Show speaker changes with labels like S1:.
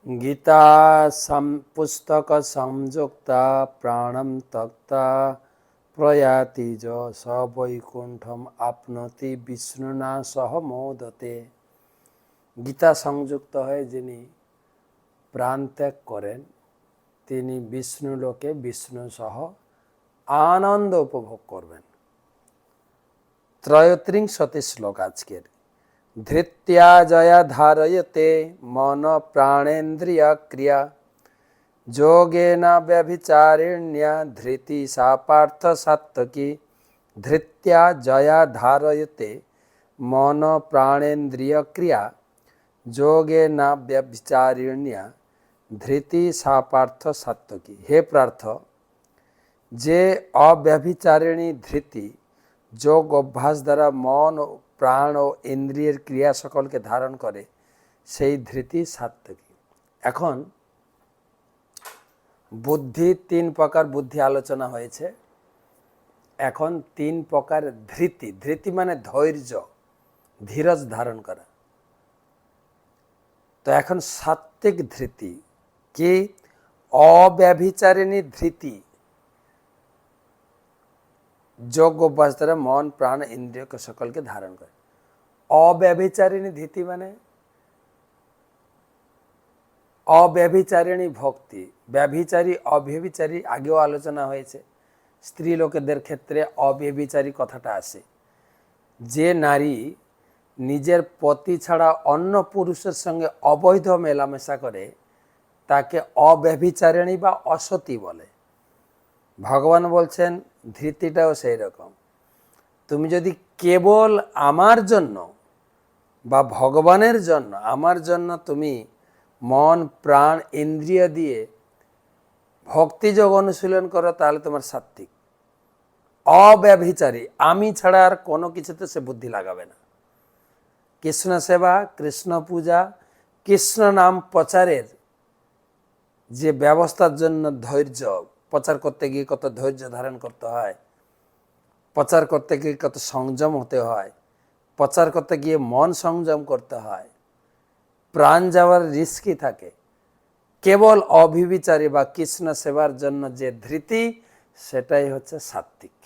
S1: গীতা পুস্তক সংযুক্তা প্রাণম তক্তা প্রয়াতি য স বৈকুণ্ঠম আপনতি বিষ্ণুনা সহ মোদতে। গীতা সংযুক্ত হয়ে যিনি প্রাণ ত্যাগ করেন তিনি বিষ্ণু লোকে বিষ্ণু সহ আনন্দ উপভোগ করবেন। 33 শ্লোক আজকের। ধৃত্যা জয়া ধারয়তে মন প্রাণেন্দ্রিয় ক্রিয়া যোগেন ব্যভিচারিণ্যা ধৃতি সা পার্থ সাত্ত্বকী। ধৃত্যা জয়া ধারয়তে মন প্রাণেন্দ্রিয় ক্রিয়া যোগেন ব্যভিচারিণ্যা ধৃতি সা পার্থ সাত্ত্বকী। হে পার্থ, যে অব্যভিচারিণী ধৃতি যোগ অভ্যাস দ্বারা মন ও প্রাণ ও ইন্দ্রিয়ের ক্রিয়া সকলকে ধারণ করে সেই ধৃতি সাত্ত্বিকী। এখন বুদ্ধি 3 প্রকার বুদ্ধি আলোচনা হয়েছে। এখন 3 প্রকার ধৃতি। ধৃতি মানে ধৈর্য, ধীরজ ধারণ করা। তো এখন সাত্ত্বিক ধৃতি কি? অব্যভিচারিণী ধৃতি যোগ অভ্যাস দ্বারা মন প্রাণ ইন্দ্রিয় সকলকে ধারণ করে। অব্যভিচারিণী ধৃতি মানে অব্যভিচারিণী ভক্তি। ব্যভিচারী অব্যভিচারী আগেও আলোচনা হয়েছে। স্ত্রী লোকেদের ক্ষেত্রে অব্যভিচারী কথাটা আসে। যে নারী নিজের পতি ছাড়া অন্য পুরুষের সঙ্গে অবৈধ মেলামেশা করে তাকে অব্যভিচারিণী বা অসতী বলে। ভগবান বলছেন ধৃতিটাও সেই রকম। তুমি যদি কেবল আমার জন্য বা ভগবানের জন্য, আমার জন্য তুমি মন প্রাণ ইন্দ্রিয় দিয়ে ভক্তিযোগ অনুশীলন করো তাহলে তোমার সাত্ত্বিক। অব্যভিচারী, আমি ছাড়া আর কোনো কিছুতে সে বুদ্ধি লাগাবে না। কৃষ্ণ সেবা, কৃষ্ণ পূজা, কৃষ্ণ নাম প্রচারের যে ব্যবস্থার জন্য ধৈর্য, প্রচার করতে গিয়ে কত ধৈর্য ধারণ করতে হয়, প্রচার করতে গিয়ে কত সংযম হতে হয়, প্রচার করতে গিয়ে মন সংযম করতে হয়, প্রাণ যাওয়ার রিস্কি থাকে। কেবল অভিবিচারী বা কৃষ্ণ সেবার জন্য যে ধৃতি সেটাই হচ্ছে সাত্ত্বিক।